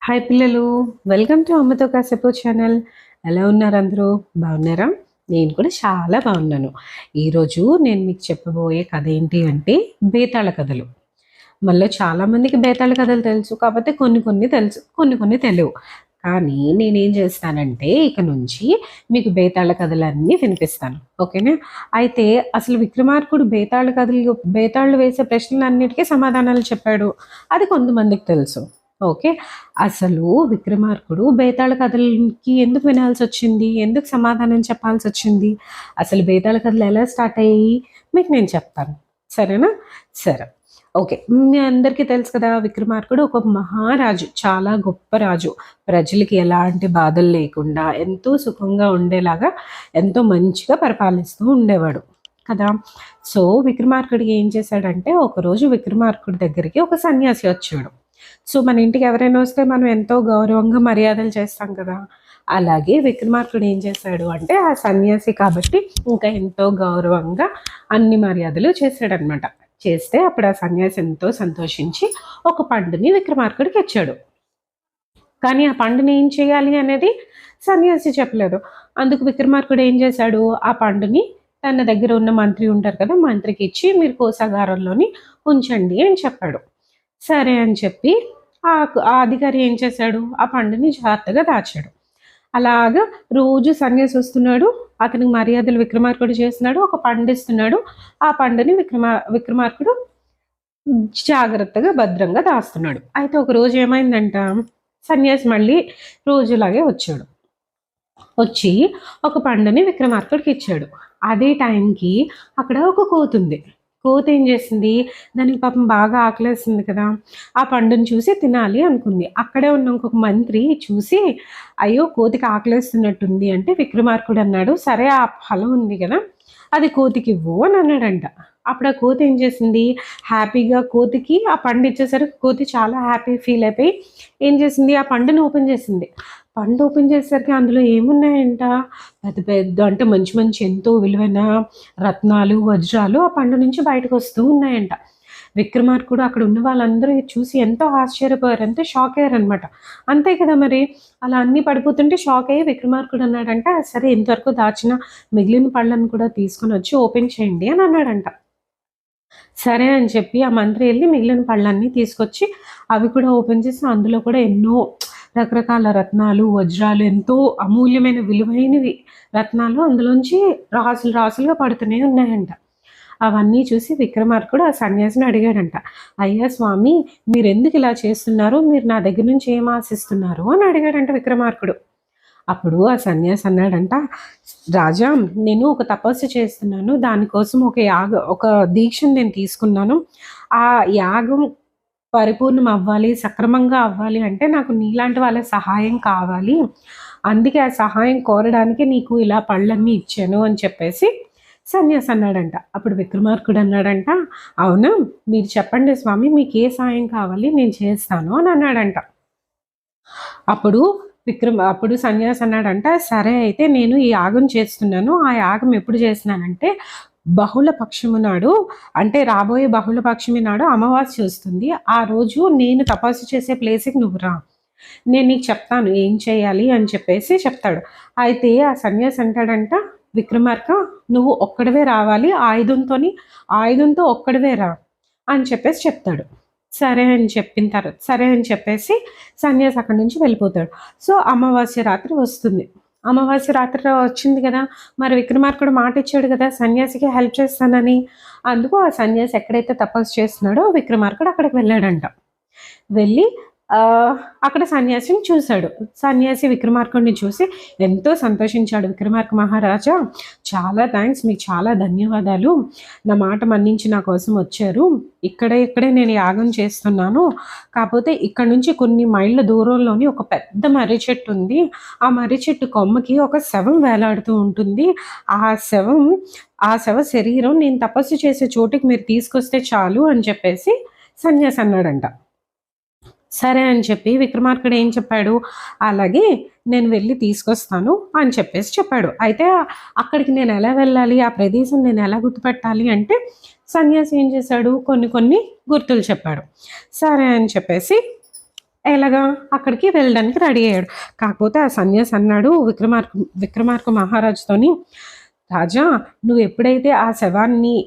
Hi పిల్లలు, welcome to అమ్మతో కాసేపు ఛానల్. ఎలా ఉన్నారు అందరూ? బాగున్నారా? నేను కూడా చాలా బాగున్నాను. ఈరోజు నేను మీకు చెప్పబోయే కథ ఏంటి అంటే బేతాళ కథలు. మళ్ళీ చాలామందికి బేతాళ కథలు తెలుసు, కాకపోతే కొన్ని కొన్ని తెలుసు, కొన్ని కొన్ని తెలియవు. కానీ నేనేం చేస్తానంటే ఇక నుంచి మీకు బేతాళ కథలన్నీ వినిపిస్తాను, ఓకేనా? అయితే అసలు విక్రమార్కుడు బేతాళు వేసే ప్రశ్నలన్నిటికీ సమాధానాలు చెప్పాడు, అది కొంతమందికి తెలుసు. ఓకే, అసలు విక్రమార్కుడు బేతాళ కథలకి ఎందుకు వినాల్సి వచ్చింది, ఎందుకు సమాధానం చెప్పాల్సి వచ్చింది, అసలు బేతాళ కథలు ఎలా స్టార్ట్ అయ్యాయి మీకు నేను చెప్తాను, సరేనా? సరే, ఓకే. మీ అందరికీ తెలుసు కదా, విక్రమార్కుడు ఒక మహారాజు, చాలా గొప్ప రాజు. ప్రజలకి ఎలాంటి బాధలు లేకుండా ఎంతో సుఖంగా ఉండేలాగా ఎంతో మంచిగా పరిపాలిస్తూ ఉండేవాడు కదా. సో విక్రమార్కుడికి ఏం చేశాడంటే, ఒకరోజు విక్రమార్కుడి దగ్గరికి ఒక సన్యాసి వచ్చాడు. సో మన ఇంటికి ఎవరైనా వస్తే మనం ఎంతో గౌరవంగా మర్యాదలు చేస్తాం కదా. అలాగే విక్రమార్కుడు ఏం చేశాడు అంటే, ఆ సన్యాసి కాబట్టి ఇంకా ఎంతో గౌరవంగా అన్ని మర్యాదలు చేశాడనమాట. చేస్తే అప్పుడు ఆ సన్యాసి ఎంతో సంతోషించి ఒక పండుని విక్రమార్కుడికి ఇచ్చాడు. కానీ ఆ పండుని ఏం చేయాలి అనేది సన్యాసి చెప్పలేదు. అందుకు విక్రమార్కుడు ఏం చేశాడు, ఆ పండుని తన దగ్గర ఉన్న మంత్రి ఉంటారు కదా, మంత్రికి ఇచ్చి మీరు కోసాగారంలోని ఉంచండి అని చెప్పాడు. సరే అని చెప్పి ఆ అధికారి ఏం చేశాడు, ఆ పండుని జాగ్రత్తగా దాచాడు. అలాగా రోజు సన్యాసి వస్తున్నాడు, అతనికి మర్యాదలు విక్రమార్కుడు చేస్తున్నాడు, ఒక పండు ఇస్తున్నాడు. ఆ పండుని విక్రమార్కుడు జాగ్రత్తగా భద్రంగా దాస్తున్నాడు. అయితే ఒక రోజు ఏమైందంట, సన్యాసి మళ్ళీ రోజులాగే వచ్చాడు. వచ్చి ఒక పండుని విక్రమార్కుడికి ఇచ్చాడు. అదే టైంకి అక్కడ ఒక కోతుంది. కోతి ఏం చేసింది, దానికి పాపం బాగా ఆకలేస్తుంది కదా, ఆ పండుని చూసి తినాలి అనుకుంది. అక్కడే ఉన్న ఇంకొక మంత్రి చూసి, అయ్యో కోతికి ఆకలేస్తున్నట్టుంది అంటే విక్రమార్కుడు అన్నాడు, సరే ఆ ఫలం ఉంది కదా అది కోతికి ఇవ్వు అని అన్నాడంట. అప్పుడు ఆ కోతి ఏం చేసింది, హ్యాపీగా కోతికి ఆ పండు ఇచ్చేసరికి కోతి చాలా హ్యాపీ ఫీల్ అయిపోయి ఏం చేసింది, ఆ పండుని ఓపెన్ చేసింది. పండు ఓపెన్ చేసేసరికి అందులో ఏమున్నాయంట, పెద్ద పెద్ద అంటే మంచి మంచి ఎంతో విలువైన రత్నాలు వజ్రాలు ఆ పండు నుంచి బయటకు వస్తూ ఉన్నాయంట. విక్రమార్కుడు అక్కడ ఉన్న వాళ్ళందరూ చూసి ఎంతో ఆశ్చర్యపోయారు, ఎంతో షాక్ అయ్యారు అనమాట. అంతే కదా మరి, అలా అన్నీ పడిపోతుంటే షాక్ అయ్యి విక్రమార్కుడు అన్నాడంట, సరే ఇంతవరకు దాచిన మిగిలిన పళ్ళను కూడా తీసుకొని వచ్చి ఓపెన్ చేయండి అని అన్నాడంట. సరే అని చెప్పి ఆ మంత్రి వెళ్ళి మిగిలిన పళ్ళన్నీ తీసుకొచ్చి అవి కూడా ఓపెన్ చేసి అందులో కూడా ఎన్నో రకరకాల రత్నాలు వజ్రాలు ఎంతో అమూల్యమైన విలువైనవి రత్నాలు అందులోంచి రాసులు రాసులుగా పడుతూనే ఉన్నాయంట. అవన్నీ చూసి విక్రమార్కుడు ఆ సన్యాసిని అడిగాడంట, అయ్యా స్వామి మీరు ఎందుకు ఇలా చేస్తున్నారు, మీరు నా దగ్గర నుంచి ఏం ఆశిస్తున్నారు అని అడిగాడంట విక్రమార్కుడు. అప్పుడు ఆ సన్యాసి అన్నాడంట, రాజా నేను ఒక తపస్సు చేస్తున్నాను, దానికోసం ఒక దీక్షను నేను తీసుకున్నాను. ఆ యాగం పరిపూర్ణం అవ్వాలి, సక్రమంగా అవ్వాలి అంటే నాకు నీలాంటి వాళ్ళ సహాయం కావాలి, అందుకే ఆ సహాయం కోరడానికి నీకు ఇలా పళ్ళన్నీ ఇచ్చాను అని చెప్పేసి సన్యాసి అన్నాడంట. అప్పుడు విక్రమార్కుడు అన్నాడంట, అవునా మీరు చెప్పండి స్వామి మీకు ఏ సహాయం కావాలి నేను చేస్తాను అని అన్నాడంట. అప్పుడు సన్యాసి అన్నాడంట, సరే అయితే నేను ఈ యాగం చేస్తున్నాను, ఆ యాగం ఎప్పుడు చేస్తున్నానంటే బహుళ పక్షము నాడు, అంటే రాబోయే బహుళ పక్షమి నాడు అమావాస్య వస్తుంది, ఆ రోజు నేను తపస్సు చేసే ప్లేస్కి నువ్వు రా, నేను నీకు చెప్తాను ఏం చేయాలి అని చెప్పేసి చెప్తాడు. అయితే ఆ సన్యాసి అంటాడంట, విక్రమార్క నువ్వు ఒక్కడవే రావాలి, ఆయుధంతో ఒక్కడవే రా అని చెప్పేసి చెప్తాడు. సరే అని చెప్పేసి సన్యాసి అక్కడి నుంచి వెళ్ళిపోతాడు. సో అమావాస్య రాత్రి వస్తుంది. అమావాస్య రాత్రి వచ్చింది కదా, మరి విక్రమార్కుడు మాట ఇచ్చాడు కదా సన్యాసికి హెల్ప్ చేస్తానని. అందుకు ఆ సన్యాసి ఎక్కడైతే తపస్సు చేస్తున్నాడో విక్రమార్కుడు అక్కడికి వెళ్ళాడంట. వెళ్ళి అక్కడ సన్యాసిని చూశాడు. సన్యాసి విక్రమార్కుడిని చూసి ఎంతో సంతోషించాడు. విక్రమార్క మహారాజా చాలా థ్యాంక్స్, మీకు చాలా ధన్యవాదాలు, నా మాట మన్నించి నా కోసం వచ్చారు. ఇక్కడే నేను యాగం చేస్తున్నాను, కాకపోతే ఇక్కడ నుంచి కొన్ని మైళ్ళ దూరంలోని ఒక పెద్ద మర్రి చెట్టు ఉంది, ఆ మర్రి చెట్టు కొమ్మకి ఒక శవం వేలాడుతూ ఉంటుంది, ఆ శవ శరీరం నేను తపస్సు చేసే చోటికి మీరు తీసుకొస్తే చాలు అని చెప్పేసి సన్యాసి అన్నాడంట. సరే అని చెప్పి విక్రమార్కుడు ఏం చెప్పాడు, అలాగే నేను వెళ్ళి తీసుకొస్తాను అని చెప్పేసి చెప్పాడు. అయితే అక్కడికి నేను ఎలా వెళ్ళాలి, ఆ ప్రదేశం నేను ఎలా గుర్తుపెట్టాలి అంటే సన్యాసి ఏం చేశాడు, కొన్ని గుర్తులు చెప్పాడు. సరే అని చెప్పేసి ఎలాగా అక్కడికి వెళ్ళడానికి రెడీ అయ్యాడు. కాకపోతే ఆ సన్యాసి అన్నాడు విక్రమార్క మహారాజుతోని, రాజా, నువ్వు ఎప్పుడైతే ఆ శవాన్ని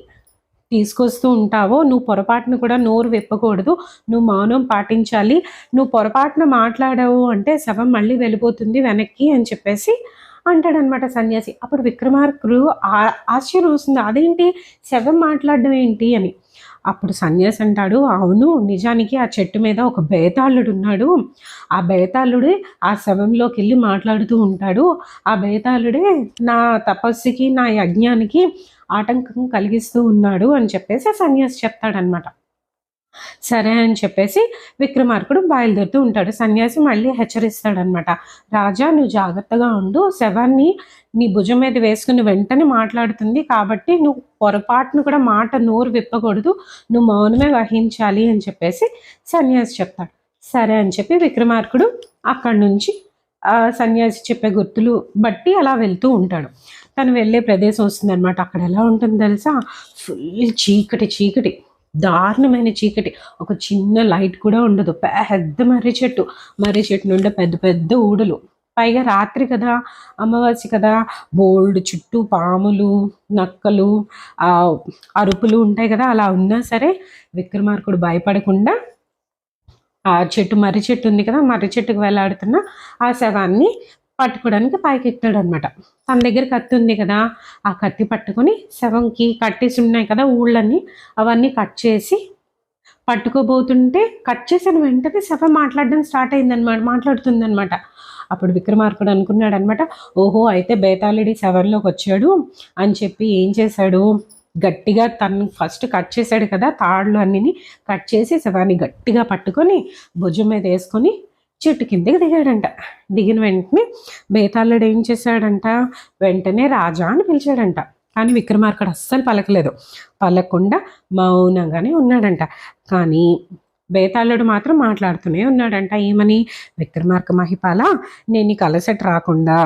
తీసుకొస్తూ ఉంటావో నువ్వు పొరపాటును కూడా నోరు విప్పకూడదు, నువ్వు మౌనం పాటించాలి, నువ్వు పొరపాటున మాట్లాడావు అంటే శవం మళ్ళీ వెళ్ళిపోతుంది వెనక్కి అని చెప్పేసి అంటాడనమాట సన్యాసి. అప్పుడు విక్రమార్కుడు ఆశ్చర్యం వస్తుంది, అదేంటి శవం మాట్లాడడం ఏంటి అని. అప్పుడు సన్యాసి అంటాడు, అవును, నిజానికి ఆ చెట్టు మీద ఒక బేతాళుడు ఉన్నాడు, ఆ బేతాళుడే ఆ శవంలోకి వెళ్ళి మాట్లాడుతూ ఉంటాడు, ఆ బేతాళుడే నా తపస్సుకి నా యజ్ఞానికి ఆటంకం కలిగిస్తూ ఉన్నాడు అని చెప్పేసి ఆ సన్యాసి చెప్తాడనమాట. సరే అని చెప్పేసి విక్రమార్కుడు బయలుదేరుతూ ఉంటాడు. సన్యాసి మళ్ళీ హెచ్చరిస్తాడనమాట, రాజా నువ్వు జాగ్రత్తగా ఉండు, శవాన్ని నీ భుజం మీద వేసుకుని వెంటనే మాట్లాడుతుంది కాబట్టి నువ్వు పొరపాటును కూడా నోరు విప్పకూడదు, నువ్వు మౌనమే వహించాలి అని చెప్పేసి సన్యాసి చెప్తాడు. సరే అని చెప్పి విక్రమార్కుడు అక్కడి నుంచి సన్యాసి చెప్పే గుర్తులు బట్టి అలా వెళ్తూ ఉంటాడు. తను వెళ్ళే ప్రదేశం వస్తుందన్నమాట. అక్కడ ఎలా ఉంటుంది తెలుసా, ఫుల్ చీకటి, దారుణమైన చీకటి, ఒక చిన్న లైట్ కూడా ఉండదు, పెద్ద మర్రి చెట్టు నుండి పెద్ద పెద్ద ఊడలు, పైగా రాత్రి కదా, అమావాస్య కదా, బోల్డ్ చుట్టూ పాములు, నక్కలు, అరుపులు ఉంటాయి కదా. అలా ఉన్నా సరే విక్రమార్కుడు భయపడకుండా ఆ మర్రి చెట్టు ఉంది కదా, మర్రి చెట్టుకు వేలాడుతున్న ఆ శవాన్ని పట్టుకోవడానికి పైకి ఎక్కుతాడు అనమాట. తన దగ్గర కత్తి ఉంది కదా, ఆ కత్తి పట్టుకొని శవంకి కట్టేసి ఉన్నాయి కదా ఊళ్ళన్నీ, అవన్నీ కట్ చేసి పట్టుకోబోతుంటే కట్ చేసిన వెంటనే శవం మాట్లాడుతుందనమాట. అప్పుడు విక్రమార్కుడు అనుకున్నాడు అనమాట, ఓహో అయితే బేతాళుడి శవంలోకి వచ్చాడు అని చెప్పి ఏం చేశాడు, గట్టిగా తను ఫస్ట్ కట్ చేశాడు కదా తాళ్ళు అన్నిని కట్ చేసి శవాన్ని గట్టిగా పట్టుకొని భుజం మీద వేసుకొని చెట్టు కిందకి దిగాడంట. దిగిన వెంటనే బేతాళుడు ఏం చేశాడంట, వెంటనే రాజా అని పిలిచాడంట. కానీ విక్రమార్కుడు అస్సలు పలకకుండా మౌనంగానే ఉన్నాడంట. కానీ బేతాళుడు మాత్రం మాట్లాడుతూనే ఉన్నాడంట. ఏమని, విక్రమార్క మహిపాల, నేను నీకు అలసట రాకుండా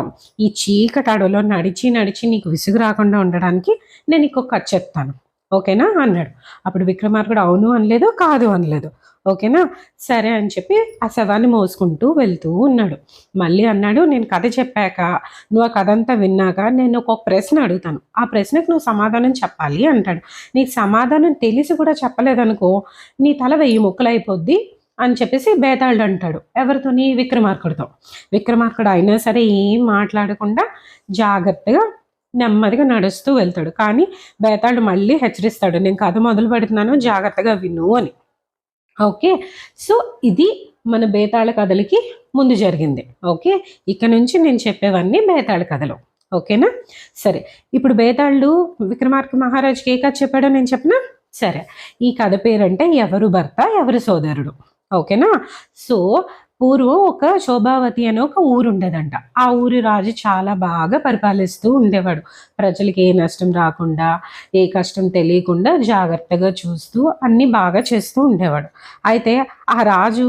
ఈ చీకటి అడవిలో నడిచి నీకు విసుగు రాకుండా ఉండడానికి నేను నీకు ఒక కథ చెప్తాను, ఓకేనా అన్నాడు. అప్పుడు విక్రమార్కుడు అవును అనలేదు, కాదు అనలేదు. ఓకేనా, సరే అని చెప్పి ఆ శవాన్ని మోసుకుంటూ వెళ్తూ ఉన్నాడు. మళ్ళీ అన్నాడు, నేను కథ చెప్పాక నువ్వు ఆ కథ అంతా విన్నాక నేను ఒక ప్రశ్న అడుగుతాను, ఆ ప్రశ్నకు నువ్వు సమాధానం చెప్పాలి అంటాడు. నీకు సమాధానం తెలిసి కూడా చెప్పలేదనుకో నీ తల 1000 ముక్కలు అయిపోద్ది అని చెప్పేసి బేతాళుడు అంటాడు. ఎవరితోని, విక్రమార్కుడితో. విక్రమార్కుడు అయినా సరే ఏం మాట్లాడకుండా జాగ్రత్తగా నెమ్మదిగా నడుస్తూ వెళ్తాడు. కానీ బేతాళుడు మళ్ళీ హెచ్చరిస్తాడు, నేను కథ మొదలు పెడుతున్నాను, జాగ్రత్తగా విను అని. ఓకే, సో ఇది మన బేతాళ కథలకి ముందు జరిగింది. ఓకే, ఇక్కడ నుంచి నేను చెప్పేవన్నీ బేతాళ కథలు. ఓకేనా, సరే. ఇప్పుడు బేతాళుడు విక్రమార్క మహారాజుకి ఏ కథ చెప్పాడో నేను చెప్పినా. సరే, ఈ కథ పేరంటే ఎవరు భర్త ఎవరు సోదరుడు. ఓకేనా, సో పూర్వం ఒక శోభావతి అనే ఒక ఊరు ఉండేదంట. ఆ ఊరి రాజు చాలా బాగా పరిపాలిస్తూ ఉండేవాడు. ప్రజలకి ఏ నష్టం రాకుండా, ఏ కష్టం తెలియకుండా జాగ్రత్తగా చూస్తూ అన్నీ బాగా చేస్తూ ఉండేవాడు. అయితే ఆ రాజు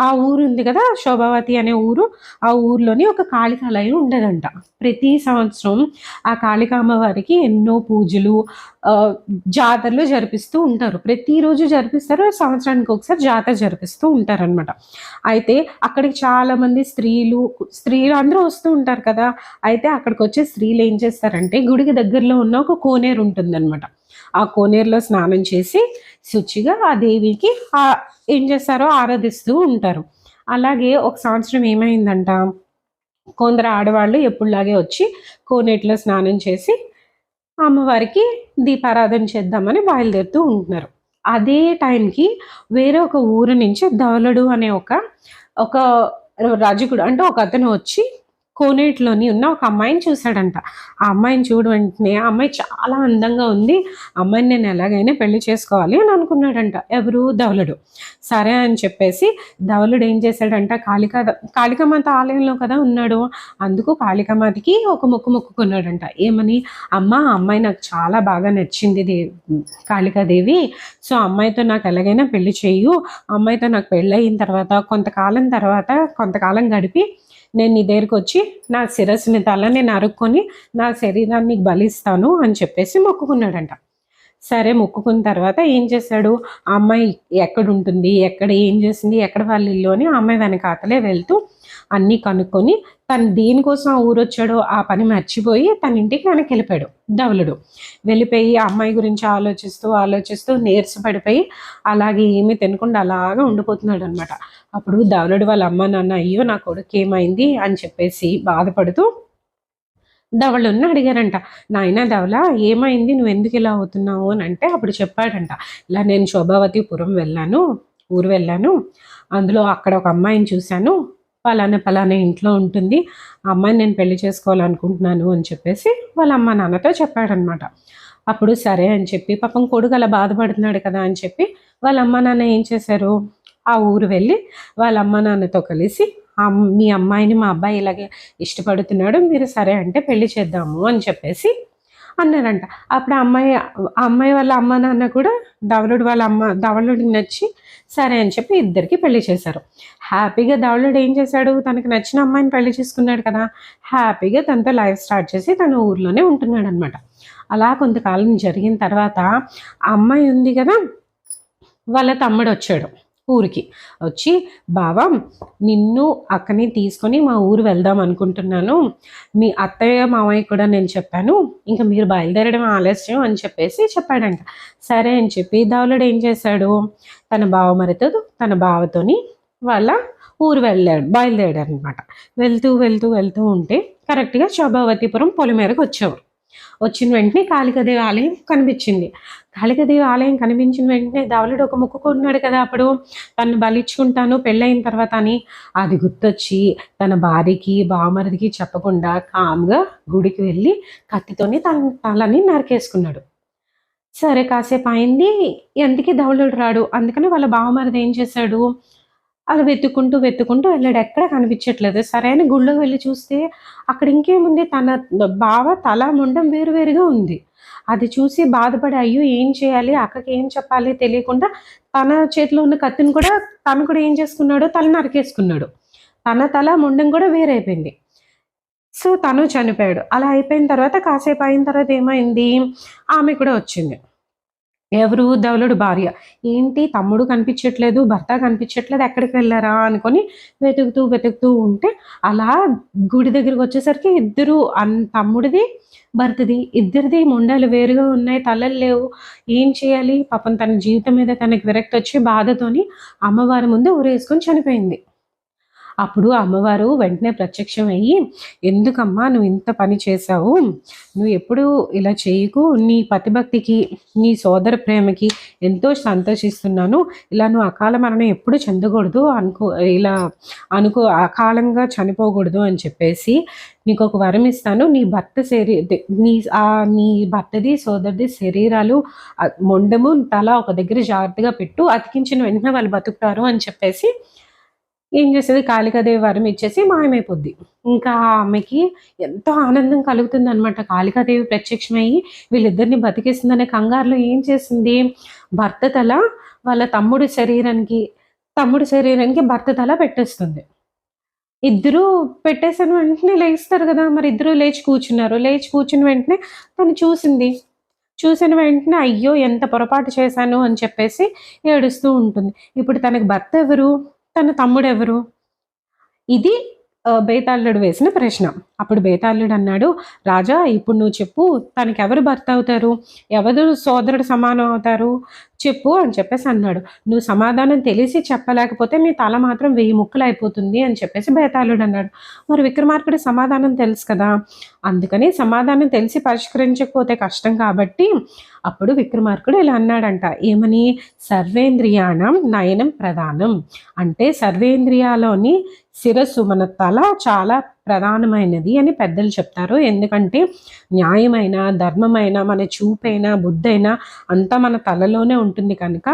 ఆ ఊరు ఉంది కదా, శోభావతి అనే ఊరు, ఆ ఊర్లోని ఒక కాళికాలయం ఉండేదంట. ప్రతి సంవత్సరం ఆ కాళికామ్మవారికి ఎన్నో పూజలు, జాతరలు జరిపిస్తూ ఉంటారు. ప్రతిరోజు జరిపిస్తారు, సంవత్సరానికి ఒకసారి జాతర జరిపిస్తూ ఉంటారనమాట. అయితే అక్కడికి చాలామంది స్త్రీలు అందరూ వస్తూ ఉంటారు కదా. అయితే అక్కడికి వచ్చే స్త్రీలు ఏం చేస్తారంటే, గుడికి దగ్గరలో ఉన్న ఒక కోనేరు ఉంటుందన్నమాట. ఆ కోనేరులో స్నానం చేసి శుచిగా ఆ దేవికి ఏం చేస్తారో ఆరాధిస్తూ ఉంటారు. అలాగే ఒక సంవత్సరం ఏమైందంట, కొందరు ఆడవాళ్ళు ఎప్పుడులాగే వచ్చి కోనేటిలో స్నానం చేసి అమ్మవారికి దీపారాధన చేద్దామని బయలుదేరుతూ ఉంటున్నారు. అదే టైంకి వేరే ఒక ఊరు నుంచి ధవలుడు అనే ఒక రజకుడు అంటే ఒక అతను వచ్చి కోనేటిలోని ఉన్న ఒక అమ్మాయిని చూశాడంట. ఆ అమ్మాయిని చూడ వెంటనే ఆ అమ్మాయి చాలా అందంగా ఉంది, అమ్మాయిని నేను ఎలాగైనా పెళ్లి చేసుకోవాలి అని అనుకున్నాడంట. ఎవరు, ధవలుడు. సరే అని చెప్పేసి ధవలుడు ఏం చేశాడంట, కాళికామాత ఆలయంలో కదా ఉన్నాడు, అందుకు కాళికామాతకి ఒక మొక్కుకున్నాడంట. ఏమని, అమ్మాయి నాకు చాలా బాగా నచ్చింది కాళికాదేవి, సో అమ్మాయితో నాకు ఎలాగైనా పెళ్లి చేయు, అమ్మాయితో నాకు పెళ్ళి అయిన తర్వాత కొంతకాలం గడిపి నేను నీ దగ్గరికి వచ్చి నా శిరస్సుని తలని నరుక్కొని నా శరీరాన్ని బలిస్తాను అని చెప్పేసి మొక్కుకున్నాడంట. సరే మొక్కుకున్న తర్వాత ఏం చేశాడు, ఆ అమ్మాయి ఎక్కడ ఉంటుంది, ఎక్కడ ఏం చేసింది, ఎక్కడ వాళ్ళ ఇల్లు అని ఆ అమ్మాయి వెనకాతలే వెళ్తూ అన్నీ కనుక్కొని తను దేనికోసం ఆ ఊరు వచ్చాడో ఆ పని మర్చిపోయి తన ఇంటికి వెనక్కి వెళ్ళిపోయాడు ధవలుడు. వెళ్ళిపోయి ఆ అమ్మాయి గురించి ఆలోచిస్తూ ఆలోచిస్తూ నీరసపడిపోయి అలాగే ఏమీ తినకుండా అలాగా ఉండిపోతున్నాడు అనమాట. అప్పుడు ధవలుడు వాళ్ళ అమ్మ నాన్న అయ్యో నా కొడుకు ఏమైంది అని చెప్పేసి బాధపడుతూ ధవళుని అడిగారంట, నాయనా ధవళ ఏమైంది, నువ్వు ఎందుకు ఇలా అవుతున్నావు అని అంటే అప్పుడు చెప్పాడంట, ఇలా నేను శోభావతిపురం ఊరు వెళ్ళాను, అందులో అక్కడ ఒక అమ్మాయిని చూశాను, పలానా ఇంట్లో ఉంటుంది, ఆ అమ్మాయిని నేను పెళ్లి చేసుకోవాలనుకుంటున్నాను అని చెప్పేసి వాళ్ళ అమ్మ నాన్నతో చెప్పాడనమాట. అప్పుడు సరే అని చెప్పి పాపం కొడుకు అలా బాధపడుతున్నాడు కదా అని చెప్పి వాళ్ళ అమ్మ నాన్న ఏం చేశారు, ఆ ఊరు వెళ్ళి వాళ్ళ అమ్మ నాన్నతో కలిసి మీ అమ్మాయిని మా అబ్బాయి ఇలాగే ఇష్టపడుతున్నాడు, మీరు సరే అంటే పెళ్లి చేద్దాము అని చెప్పేసి అన్నారంట. అప్పుడు ఆ అమ్మాయి వాళ్ళ అమ్మ నాన్న కూడా ధవళుడికి నచ్చి సరే అని చెప్పి ఇద్దరికి పెళ్లి చేశారు. హ్యాపీగా ధవళుడు ఏం చేశాడు, తనకి నచ్చిన అమ్మాయిని పెళ్లి చేసుకున్నాడు కదా, హ్యాపీగా తనతో లైఫ్ స్టార్ట్ చేసి తన ఊర్లోనే ఉంటున్నాడు అనమాట. అలా కొంతకాలం జరిగిన తర్వాత ఆ అమ్మాయి ఉంది కదా, వాళ్ళ తమ్ముడు వచ్చాడు ఊరికి. వచ్చి బావా నిన్ను అక్కని తీసుకొని మా ఊరు వెళ్దాం అనుకుంటున్నాను, మీ అత్తయ్య మామయ్య కూడా నేను చెప్పాను, ఇంకా మీరు బయలుదేరడం ఆలస్యం అని చెప్పేసి చెప్పాడంట. సరే అని చెప్పి ధవళుడు ఏం చేశాడు, తన బావమరితో తన బావతోని వాళ్ళ ఊరు బయలుదేరాడు అనమాట. వెళ్తూ ఉంటే కరెక్ట్గా శోభావతిపురం పొలిమేరకు వచ్చేవారు. వచ్చిన వెంటనే కాళికాదేవి ఆలయం కనిపించింది. కాళికాదేవి ఆలయం కనిపించిన వెంటనే ధవళుడు ఒక మొక్కుకున్నాడు కదా అప్పుడు, తను బలిచ్చుకుంటాను పెళ్ళైన తర్వాత అని. అది గుర్తొచ్చి తన భార్యకి బావమరిదికి చెప్పకుండా కామ్గా గుడికి వెళ్ళి కత్తితోని తన తలని నరికేసుకున్నాడు. సరే కాసేపు అయింది, ఎందుకే ధవళుడు రాడు, అందుకని వాళ్ళ బావమరిది ఏం చేశాడు, అలా వెతుక్కుంటూ వెళ్ళాడు, ఎక్కడ కనిపించట్లేదు. సరే అని గుళ్ళోకి వెళ్ళి చూస్తే అక్కడ ఇంకేముంది, తన బావ తల ముండం వేరువేరుగా ఉంది. అది చూసి బాధపడి అయ్యో ఏం చేయాలి, అక్కకి ఏం చెప్పాలి తెలియకుండా తన చేతిలో ఉన్న కత్తిని కూడా తను కూడా ఏం చేసుకున్నాడు, తల నరికేసుకున్నాడు. తన తల ముండం కూడా వేరైపోయింది. సో తను చనిపోయాడు. అలా అయిపోయిన తర్వాత కాసేపు అయిన తర్వాత ఏమైంది, ఆమె కూడా వచ్చింది. ఎవరు, ధవళుడు భార్య. ఏంటి తమ్ముడు కనిపించట్లేదు, భర్త కనిపించట్లేదు, ఎక్కడికి వెళ్ళారా అనుకొని వెతుకుతూ ఉంటే అలా గుడి దగ్గరికి వచ్చేసరికి ఇద్దరు తమ్ముడిది భర్తది ఇద్దరిది మొండాలు వేరుగా ఉన్నాయి, తలలు లేవు, ఏం చేయాలి, పాపం తన జీవితం మీద తనకి విరక్తి వచ్చి బాధతోని అమ్మవారి ముందు ఊరేసుకొని చనిపోయింది. అప్పుడు అమ్మవారు వెంటనే ప్రత్యక్షం అయ్యి, ఎందుకమ్మా నువ్వు ఇంత పని చేశావు, నువ్వు ఎప్పుడు ఇలా చేయకు, నీ పతిభక్తికి నీ సోదర ప్రేమకి ఎంతో సంతోషిస్తున్నాను, ఇలా నువ్వు అకాల మరణం ఎప్పుడు చెందకూడదు, ఇలా అకాలంగా చనిపోకూడదు అని చెప్పేసి నీకు ఒక వరం ఇస్తాను, నీ భర్తది సోదరిది శరీరాలు మొండము తల ఒక దగ్గర జాగ్రత్తగా పెట్టు, అతికించిన వెంటనే వాళ్ళు బతుకుతారు అని చెప్పేసి ఏం చేసేది, కాళికాదేవి వరం ఇచ్చేసి మాయమైపోద్ది. ఇంకా ఆమెకి ఎంతో ఆనందం కలుగుతుంది అనమాట. కాళికాదేవి ప్రత్యక్షమయ్యి వీళ్ళిద్దరిని బతికేసిందనే కంగారులో ఏం చేసింది, భర్త తల వాళ్ళ తమ్ముడి శరీరానికి భర్త తల పెట్టేస్తుంది. ఇద్దరు పెట్టేసిన వెంటనే లేస్తారు కదా, మరి ఇద్దరు లేచి కూర్చున్న వెంటనే తను చూసిన వెంటనే అయ్యో ఎంత పొరపాటు చేశాను అని చెప్పేసి ఏడుస్తూ ఉంటుంది. ఇప్పుడు తనకి భర్త ఎవరు, తన తమ్ముడు ఎవరు, ఇది బేతాళుడు వేసిన ప్రశ్న. అప్పుడు బేతాళుడు అన్నాడు, రాజా ఇప్పుడు నువ్వు చెప్పు, తనకి ఎవరు భర్త అవుతారు, ఎవరు సోదరుడు సమానం అవుతారు చెప్పు అని చెప్పేసి అన్నాడు. నువ్వు సమాధానం తెలిసి చెప్పలేకపోతే నీ తల మాత్రం 1000 ముక్కలు అయిపోతుంది అని చెప్పేసి బేతాళుడు అన్నాడు. మరి విక్రమార్కుడి సమాధానం తెలుసు కదా, అందుకని సమాధానం తెలిసి పరిష్కరించకపోతే కష్టం కాబట్టి అప్పుడు విక్రమార్కుడు ఇలా అన్నాడంట, ఏమని, సర్వేంద్రియాణం నయనం ప్రధానం, అంటే సర్వేంద్రియాలోని శిరస్సు మన తల చాలా ప్రధానమైనది అని పెద్దలు చెప్తారు. ఎందుకంటే న్యాయమైన ధర్మమైన మన చూపైన బుద్ధైనా అంతా మన తలలోనే ఉంటుంది కనుక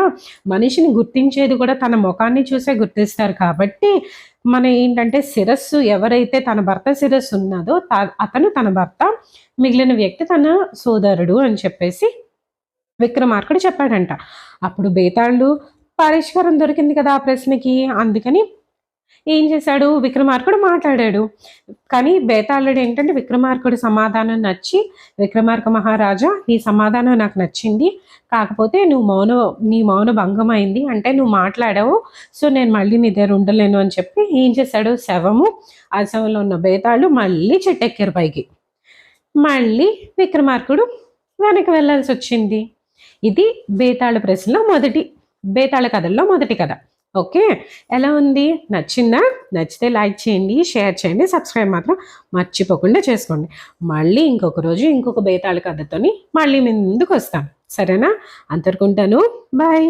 మనిషిని గుర్తించేది కూడా తన ముఖాన్ని చూసే గుర్తిస్తారు. కాబట్టి మన ఏంటంటే శిరస్సు ఎవరైతే తన భర్త శిరస్సు ఉన్నదో అతను తన భర్త, మిగిలిన వ్యక్తి తన సోదరుడు అని చెప్పేసి విక్రమార్కుడు చెప్పాడంట. అప్పుడు బేతాళుడు పరిష్కారం దొరికింది కదా ఆ ప్రశ్నకి, అందుకని ఏం చేశాడు, విక్రమార్కుడు మాట్లాడాడు. కానీ బేతాళుడు ఏంటంటే విక్రమార్కుడి సమాధానం నచ్చి, విక్రమార్క మహారాజా నీ సమాధానం నాకు నచ్చింది, కాకపోతే నీ మౌన భంగం అయింది, అంటే నువ్వు మాట్లాడావు, సో నేను మళ్ళీ నీ దగ్గర ఉండలేను అని చెప్పి ఏం చేశాడు, ఆ శవంలో ఉన్న బేతాళుడు మళ్ళీ చెట్టెక్కారు పైకి. మళ్ళీ విక్రమార్కుడు వెనక్కి వెళ్ళాల్సి వచ్చింది. ఇది బేతాళ కథల్లో మొదటి కథ. ఓకే, ఎలా ఉంది, నచ్చిందా? నచ్చితే లైక్ చేయండి, షేర్ చేయండి, సబ్స్క్రైబ్ మాత్రం మర్చిపోకుండా చేసుకోండి. మళ్ళీ ఇంకొక రోజు ఇంకొక బేతాళ కథతోని మళ్ళీ మీ ముందుకు వస్తాను, సరేనా? అంతవరకు ఉంటాను, బాయ్.